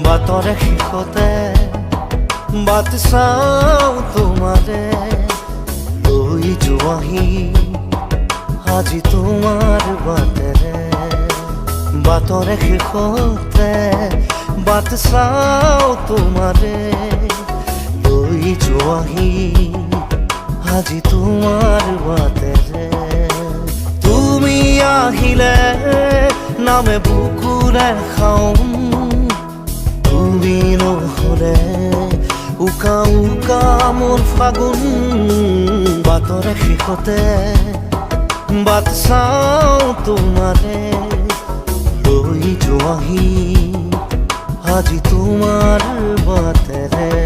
বাটৰে শেষতে বাট চাওঁ তোমাৰে লৈ যোৱাহি আজি তোমাৰ বাটেৰে বাটৰে শেষতে বাট চাওঁ তোমাৰে লৈ যোৱাহি আজি তোমাৰ বাটেৰে তুমি আহিলে নামে বুকুৰে খাওঁ তুমি নহ'লে উকা উকা মোৰ ফাগুন বাটৰে শেষতে বাট চাওঁ তোমাৰে লৈ যোৱাহি আজি তোমাৰ বাটেৰে